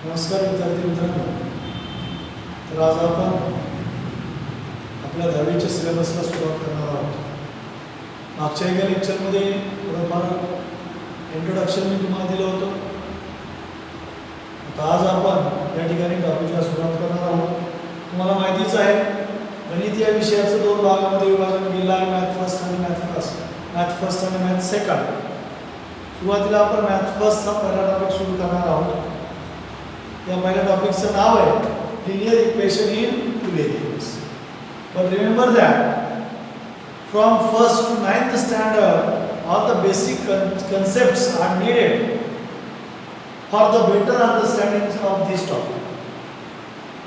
नमस्कार विद्यार्थी मित्रांनो. तर आज आपण आपल्या 10वीच्या सिलेबसला सुरुवात करणार आहोत. मागच्या एका लेक्चरमध्ये थोडंफार इंट्रोडक्शन मी तुम्हाला दिलं होतं. आता आज आपण या ठिकाणी टॉपिकला सुरुवात करणार आहोत. तुम्हाला माहितीच आहे गणित या विषयाचं 2 भागामध्ये विभाजन केलं आहे, मॅथ फर्स्ट आणि मॅथ फर्स्ट आणि मॅथ सेकंड. सुरुवातीला आपण मॅथ फर्स्टचा पहिला टॉपिक सुरू करणार आहोत. या पहिल्या टॉपिकचं नाव आहे linear equation in two variables. But remember that from first to 9th standard all the basic concepts are needed for the better understanding of this topic.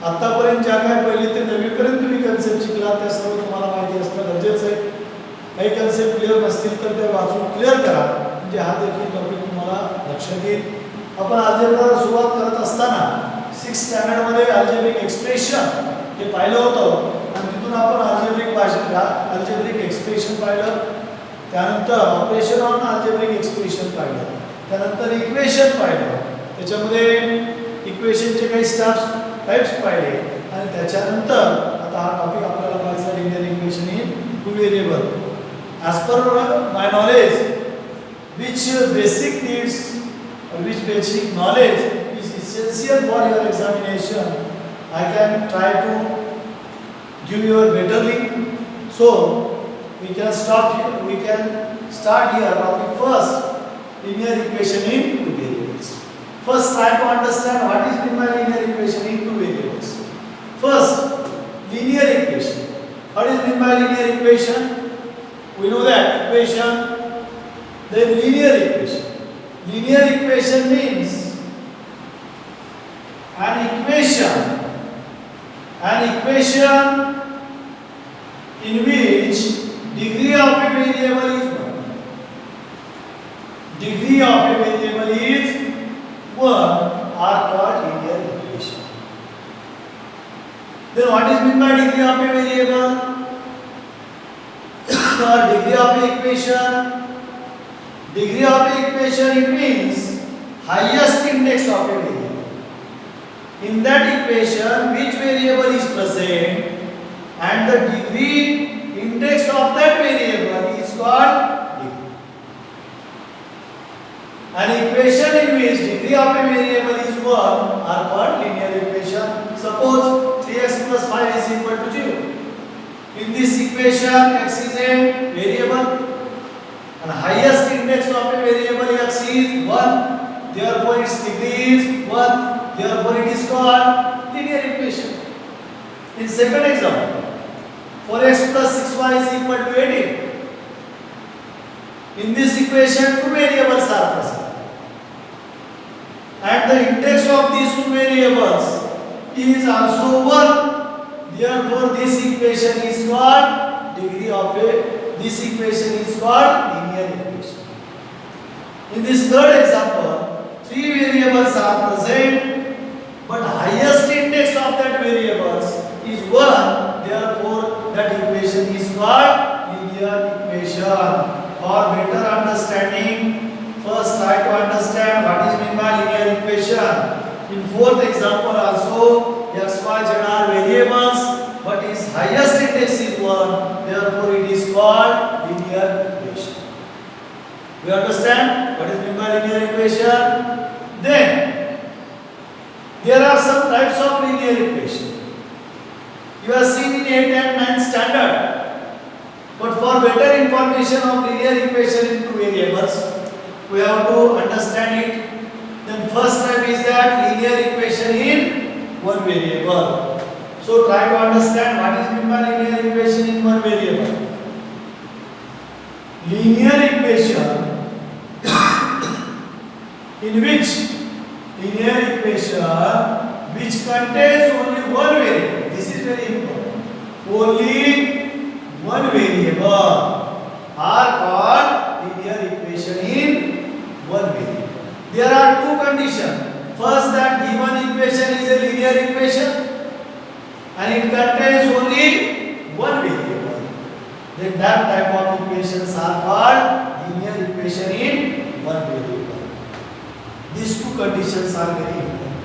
आतापर्यंत ज्या काय पहिली ते 9वी पर्यंत तुम्ही कन्सेप्ट शिकला त्या सर्व तुम्हाला माहिती असणं गरजेचं आहे. काही कन्सेप्ट क्लिअर नसतील तर ते वाचून क्लिअर करा, म्हणजे हा देखील टॉपिक तुम्हाला लक्षात येईल. आपण अल्जेब्राला सुरुवात करत असताना 6th स्टँडर्डमध्ये अल्जेब्रिक एक्सप्रेशन हे पाहिलं होतं आणि तिथून आपण अल्जेब्रिक एक्सप्रेशन पाहिलं. त्यानंतर ऑपरेशन ऑन अल्जेब्रिक एक्सप्रेशन पाहिलं. त्यानंतर इक्वेशन पाहिलं. त्याच्यामध्ये इक्वेशनचे काही टाइप्स पाहिले आणि त्याच्यानंतर आता हा टॉपिक आपल्याला पाहायचा linear equation in two variable. As per my knowledge which basic knowledge is essential for your examination. I can try to give you a better link. So we can start here topic first, linear equation in two variables. First try to understand what is meant by linear equation in two variables. First, linear equation. What is meant by linear equation? We know that equation, then linear equation. Linear equation means an equation in which degree of a variable is 1. Degree of a variable is 1 are called linear equation. Then what is meant by degree of a variable? Or degree of a equation? Degree of a equation, it means highest index of a variable. In that equation, which variable is present and the degree index of that variable is called degree. An equation in which degree of a variable is 1 are called linear equation. Suppose 3x plus 5 is equal to 0. In this equation, x is a variable and highest index of a variable x is 1, therefore its degree is 1, therefore it is called linear equation. In second example, 4x plus 6y is equal to 18. In this equation two variables are present and the index of these two variables is also 1, therefore this equation is called this equation is called linear equation. In this third example, three variables are present, but highest index of that variables is 1, therefore that equation is called linear equation. For better understanding, first try to understand what is meant by linear equation. In fourth example also, x, y, z are variables, but its highest index is 1, therefore it is called linear equation. We understand what is meant by linear equation? Then there are some types of linear equation. You have seen in 8th and 9th standard. But for better information of linear equation in two variables, we have to understand it. Then first type is that linear equation in one variable. So try to understand what is meant by linear equation in one variable. Linear equation which contains only one variable. This is very important. Only one variable are called linear equation in one variable. There are two conditions. First, that given equation is a linear equation and it contains only one variable. Then that type of equations are called linear equation in one variable. These two conditions are very important.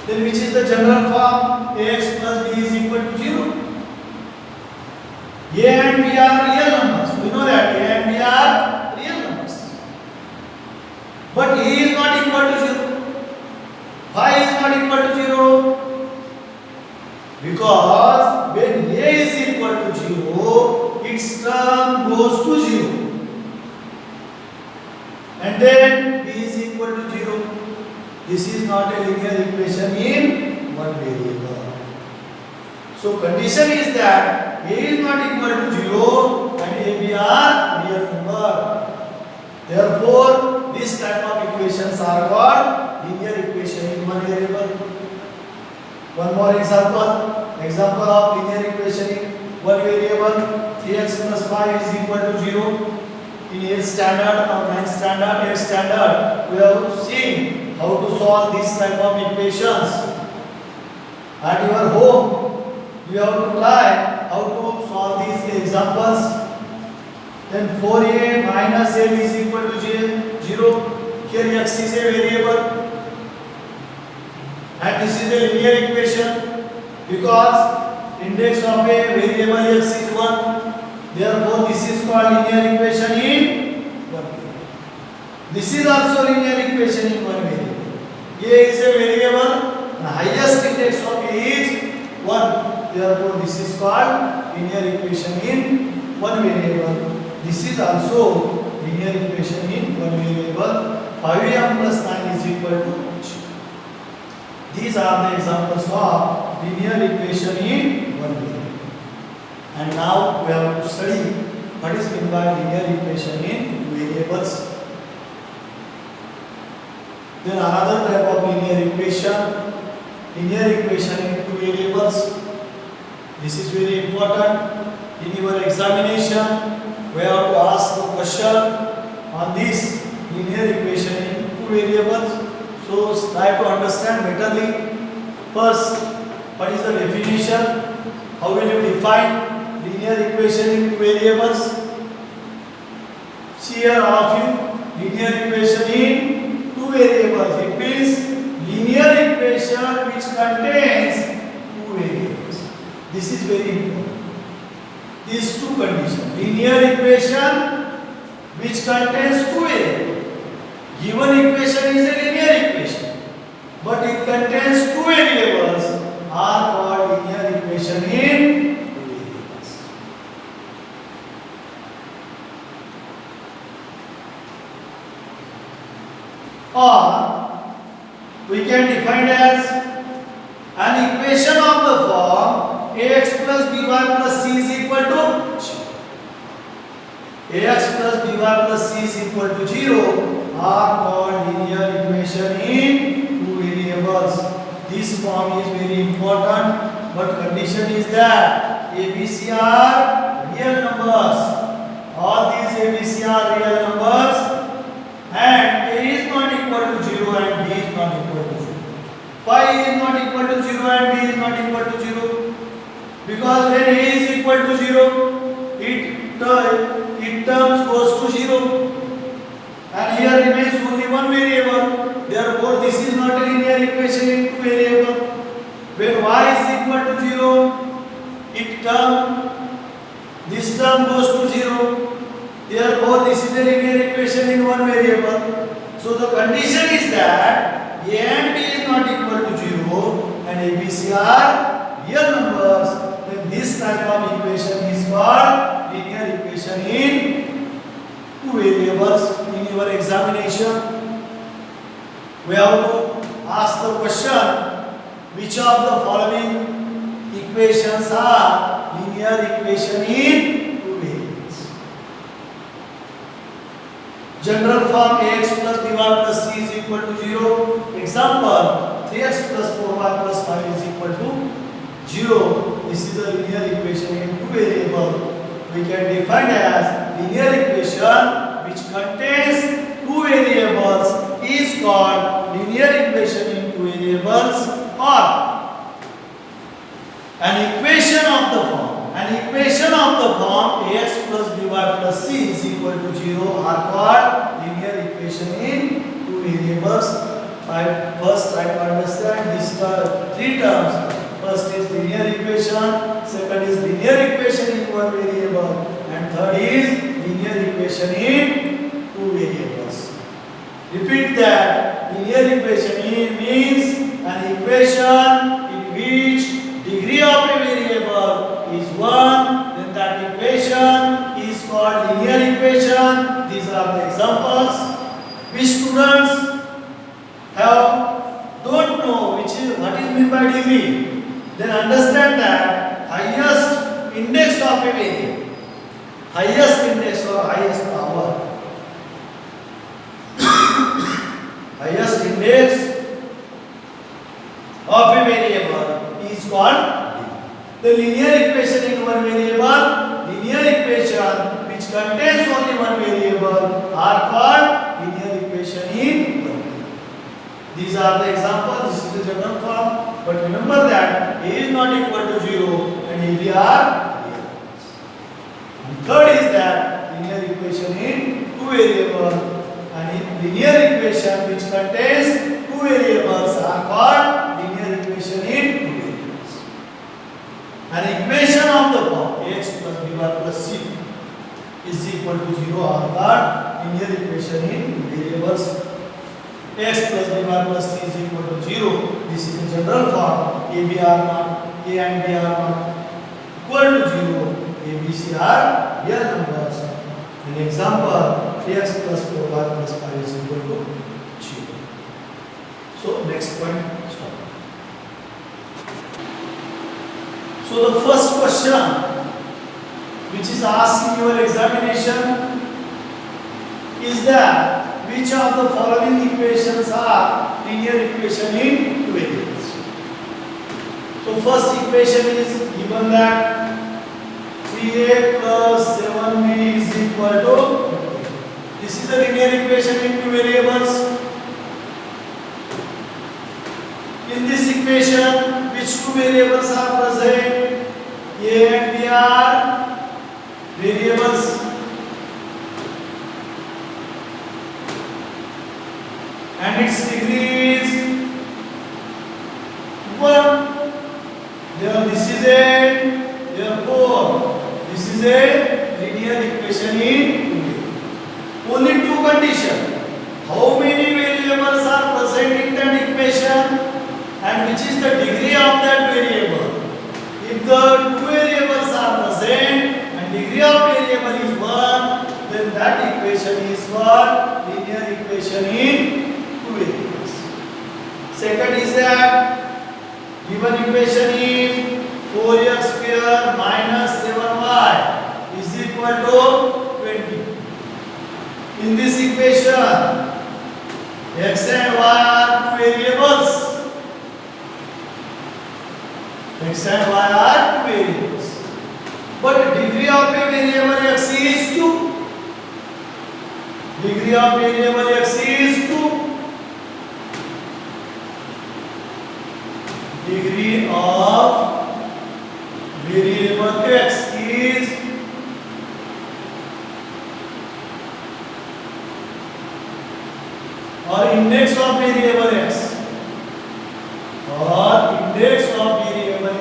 Then which is the general form? Ax plus b is equal to 0. A and b are real numbers. We know that A and b are real numbers. But a is not equal to 0. Why is not equal to 0? Because when a is equal to 0, its term goes to 0. And then b is equal to 0. This is not a linear equation in one variable. So condition is that a is not equal to 0 and a, b are real number. Therefore, this type of equations are called linear equation in one variable. One more example. Example of linear equation in one variable. 3x plus 5 is equal to 0. In 8th standard or 9th standard, 8th standard, we have seen how to solve this type of equations. At your home, you have to try how to solve these examples. Then 4a minus a is equal to 0. Here x is a variable. And this is a linear equation because index of a variable x is 1. Therefore, this is called linear equation in one variable. This is also linear equation in one variable. A is a variable and highest index of a is 1. Therefore, this is called linear equation in one variable. This is also linear equation in one variable. 5m plus 9 is equal to 0. These are the examples of linear equation in one variable. And now we have to study what is meant by linear equation in variables. Then another type of linear equation in two variables. This is very important. In your examination, we have to ask the question on this linear equation in two variables. So try to understand betterly. First, what is the definition? How will you define linear equation in two variables? See here all of you, linear equation in two variables. It means linear equation which contains two variables. This is very important. These two conditions. Linear equation which contains two variables. Given equation is a linear equation, but it contains two variables are called linear equation in two variables. Or we can define as an equation of the form ax plus by plus c is equal to 0. Ax plus by plus c is equal to 0 are called linear equation in two variables. This form is very important, but condition is that ABC are real numbers. All these ABC are real numbers and A is not equal to 0 and B is not equal to 0. Why A is not equal to 0 and B is not equal to 0? Because when A is equal to 0, it terms goes to 0. And here remains only one variable. Therefore, this is not a linear equation in two variable. When y is equal to 0, this term goes to 0. Therefore, this is a linear equation in one variable. So the condition is that a and b is not equal to 0 and ABC are real numbers. Then this type of equation is called linear equation in two variables. In your examination, we have to ask the question, which of the following equations are linear equation in two variables? General form ax plus by plus c is equal to 0. Example, 3x plus 4y plus 5 is equal to 0. This is a linear equation in two variables. We can define as linear equation which contains two variables is called linear equation in two variables, or an equation of the form ax plus by plus c is equal to 0 are called linear equation in two variables. first try to understand these three terms. First is linear equation, second is linear equation in one variable, and third is linear equation in two variables. Repeat that. Linear equation means an equation in which degree of a variable is 1, then that equation is called linear equation. These are the examples. Which students don't know what is meant by degree, then understand that highest index of a variable, highest index or highest power, highest index of a variable is called degree. The linear equation in one variable, linear equation which contains only one variable are called linear equation in one variable. These are the examples. This is the general form. But remember that A is not equal to 0 and AB are real. And third is that linear equation in two variables, and in linear equation which contains two variables are called linear equation in two variables. An equation of the form x plus b plus c is equal to 0 are called linear equation in two variables. X plus b plus c is equal to 0. This is the general form. A, B are not, A and B are not equal to 0. A, B, C are real numbers. An example, 3x plus 4y plus 5 is equal to 0. So next point, stop. So the first question which is asked in your examination is that which of the following equations are linear equation in two variables? So first equation is given that 3a plus 7b is equal to 50. This is the linear equation in two variables. In this equation, which two variables are present? A and B are variables. And its degree is 1. This is a, therefore, this is a linear equation in two. Only two conditions. How many variables are present in that equation and which is the degree of that variable. If the two variables are present and degree of variable is 1, then that equation is what? Linear equation in variables. Second is that given equation is 4x square minus 7y is equal to 20. In this equation, x and y are two variables. X and y are two variables. But degree of a variable x is 2. Degree of variable x is 2. Degree of variable x is or index of variable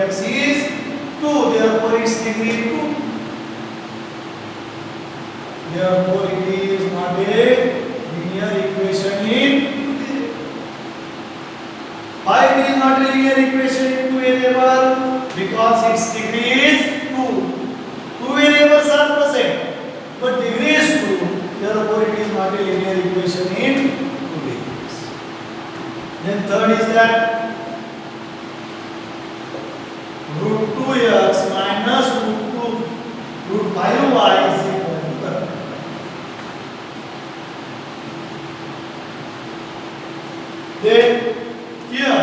x is 2, therefore its degree 2. Therefore it is not a linear equation in. Why it is not a linear equation in two variable? Because its degree is 2. Two variables are present, but degree is 2. Therefore, it is not a linear equation in two variables. Then third is that root 2x minus root 5y is equal to 30. Then here,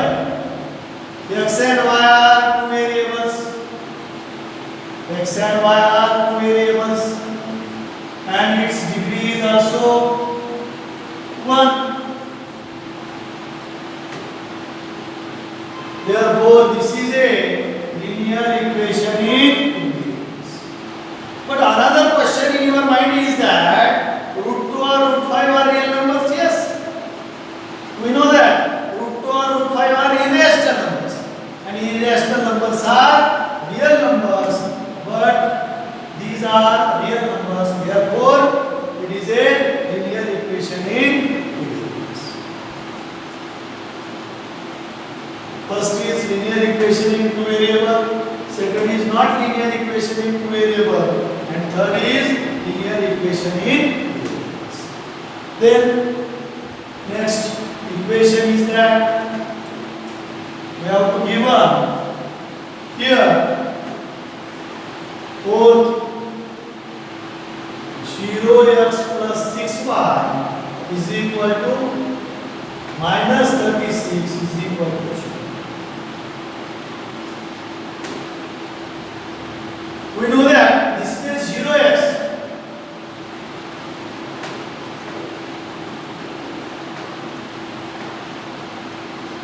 x and y are two variables. X and y are two variables, and its degree is also 1. Therefore, this is a linear equation in two variables. But another question in your mind is that root 2 or root 5 are real numbers. Yes, we know that. irrational numbers are real numbers, but these are real numbers. Therefore, it is a linear equation in variables. First is linear equation in two variable. Second is not linear equation in two variable, and third is linear equation in variables. Then next equation is that we have to give here fourth 0x plus 6y is equal to minus 36 is equal to 2. We know that this is 0x.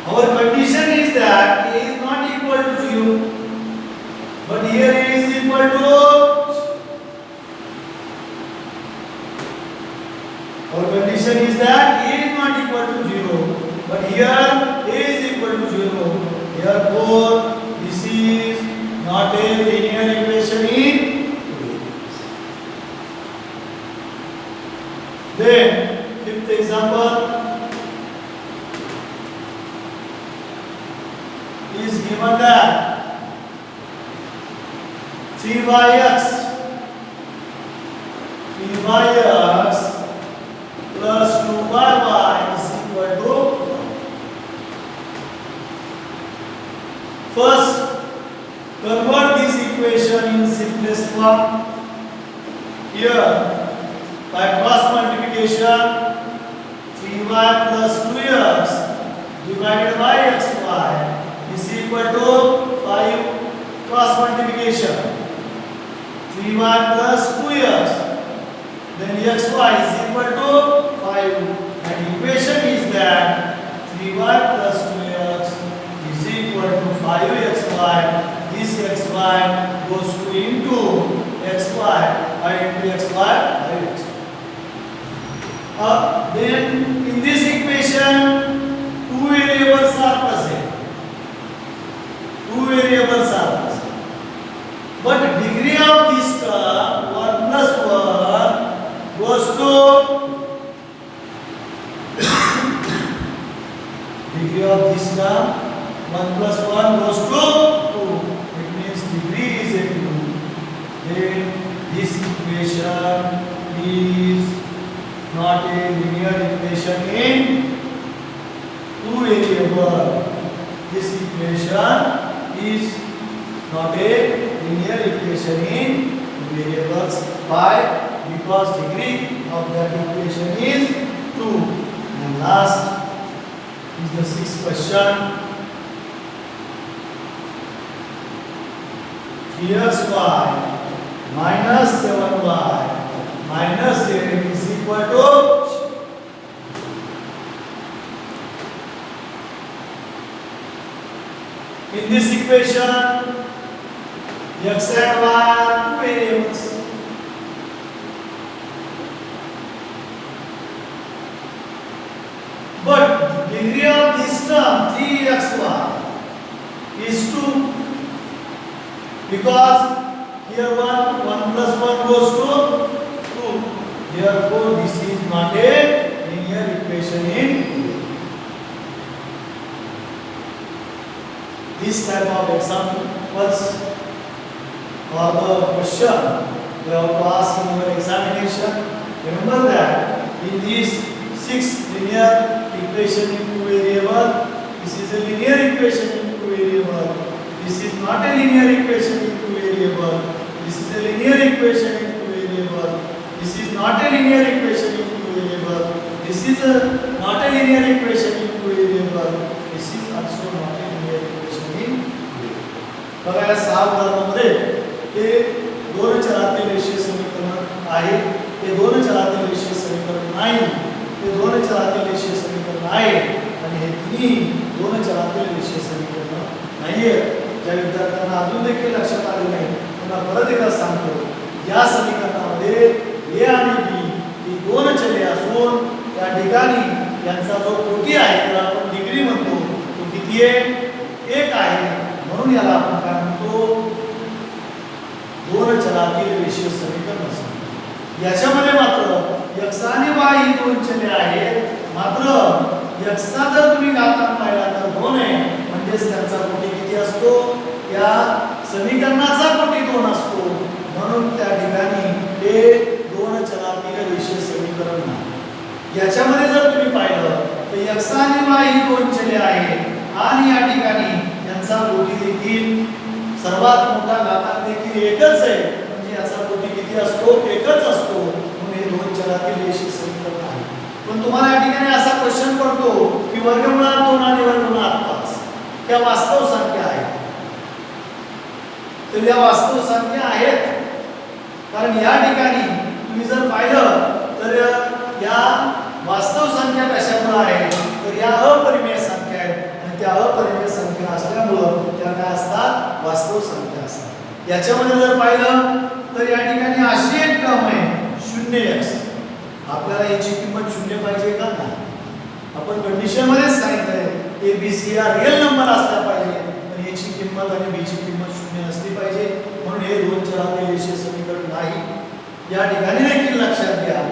Our condition is that a is not equal to 0, but here a is equal to. Our condition is that a is not equal to 0, but here a is equal to 0. Therefore, this is not a linear equation in variables. Then, fifth example is given that 3yx plus 2y is equal to. First, convert this equation in simplest form. Here, by cross multiplication, 3y plus 2x divided by xy is equal to 5. Cross multiplication, 3y plus 2x, then xy is equal to 5, and equation is that 3y plus 2x is equal to 5xy. This xy goes to into xy, 5 into xy, 5xy. Then in this equation, two variables are present. But degree of this term 1 plus 1 goes to degree of this term 1 plus 1 goes to 2. It means degree is a 2. Then this equation is not a linear equation in two variable. This equation is not a linear equation in variables. Why? Because degree of that equation is 2. And last is the sixth question. 3xy minus 7y minus 8 is equal to. In this equation, x and y are two variables. But the degree of this term 3xy is 2, because here 1 plus 1 goes to 2. Therefore, this is not a linear equation in this type of examples or the question we have to ask in our examination. Remember that in these 6 linear equation in two variable, this is a linear equation in two variable. This is not a linear equation in two variable. This is a linear equation in two variable. This is not a linear equation in two variable. This is not a linear equation in two variable. This is also not a linear equation in variable. बघा या 6 उदाहरणांमध्ये हे दोन चलातील रेषीय समीकरण आहे, ते दोन चलातील रेषीय समीकरण नाही, ते दोन चलातील रेषीय समीकरण आहे, आणि हे तिन्ही दोन चलातील रेषीय समीकरण नाहीये. ज्या विद्यार्थ्यांना अजून देखील लक्षात आले नाही त्यांना परत एकदा सांगतो, या समीकरणामध्ये a आणि b ही दोन चले असून त्या ठिकाणी यांचा जो कोटी आहे त्याला आपण डिग्री म्हणतो, तो किती आहे? 1 आहे. म्हणून याला आपण काय म्हणतो, दोन चलातील रेषीय समीकरण असतं. याच्यामध्ये मात्र x आणि y ही दोन चले आहेत, मात्र x चा जर तुम्ही घातांक पाहिला तर 2 आहे, म्हणजेच त्यांचा कोटी किती असतो, त्या समीकरणाचा कोटी 2 असतो. म्हणून त्या ठिकाणी हे दोन चलातील रेषीय समीकरण नाही. याच्यामध्ये जर तुम्ही पाहिलं तर x आणि y ही दोन चले आहेत आणि या ठिकाणी यांचा कोटी देखील सर्वात मोठा घातांक देखील एकच आहे, म्हणजे याचा कोटी किती असतो, एकच असतो. म्हणून हे दोन चलातील रेषीय समीकरण आहे. पण तुम्हाला या ठिकाणी असा क्वेश्चन पडतो की वर्गमुळात 2 आणि वर्गमुळात 5 त्या वास्तव संख्या आहेत. तर या वास्तव संख्या आहेत कारण या ठिकाणी तुम्ही जर पाहिलं तर या वास्तव संख्या कशामुळे आहेत, तर या अपरिमेय संख्या आहेत आणि त्या अपरिमेय संख्या असल्यामुळं त्या काय असतात, वास्तव संख्या असतात. याच्यामध्ये जर पाहिलं तर या ठिकाणी अशी एक टर्म आहे 0x. आपल्याला याची किंमत 0 पाहिजे का नाही, आपण कंडिशन मध्येच सांगितलंय ABC हा रिअल नंबर असला पाहिजे, पण याची किंमत आणि b ची किंमत 0 असली पाहिजे. म्हणून हे दोन चलातील रेषीय समीकरण नाही. या ठिकाणी देखील लक्षात घ्या,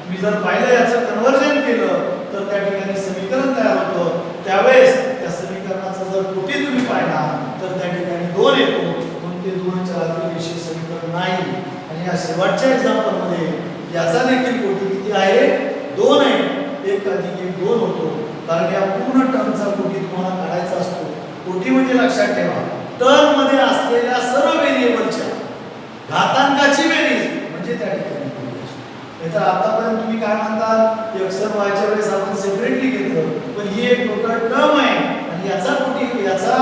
मी जर पाहिलं याचं कन्वर्जन केलं तर त्या ठिकाणी समीकरण तयार होतं. त्यावेळेस त्या समीकरणाचा जर कोटी तुम्ही पाहिला तर त्या ठिकाणी 2 येतो, म्हणून ते दोन चलातील रेषीय समीकरण नाही. आणि या शेवटच्या एक्झाम्पल मध्ये याचा देखील कोटी किती आहे, 2 आहे. 1 अधिक 1 2 होतो, कारण या पूर्ण टर्मचा कोटी तुम्हाला काढायचा असतो. कोटी म्हणजे लक्षात ठेवा, टर्म मध्ये असलेल्या सर्व व्हेरिएबलच्या घातांकाची बेरीज म्हणजे त्या ठिकाणी कोटी असतो. नाहीतर आतापर्यंत तुम्ही काय म्हणतात, x आणि y च्या वेळेस आपण सेपरेटली घेतलं, पण ही एक टोटल टर्म आहे आणि याचा कोटी, याचा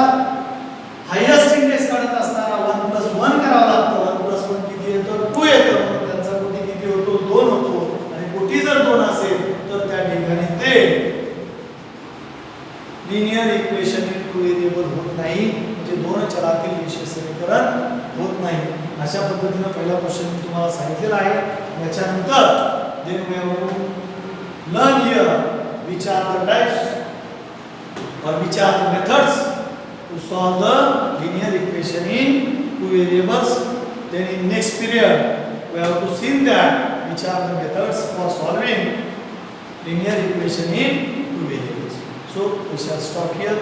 हायेस्ट इंडेक्स काढत असताना 1 + 1 करावं लागतं. 1 + 1 किती येतं, 2 येतं. म्हणून त्यांचा कोटी किती होतो, 2 होतो. आणि कोटी जर 2 असेल तर त्या ठिकाणी ते linear equation in two variable होत नाही, म्हणजे दोन चलातील रेषीय समीकरण होत नाही. अशा पद्धतीने पहिला क्वेश्चन मी तुम्हाला सांगितलेला आहे. याच्यानंतर then we have to learn here which are the types or which are the methods to solve the linear equation in two variables. Then in next period we have to see that which are the methods for solving linear equation in two variables. So we shall stop here.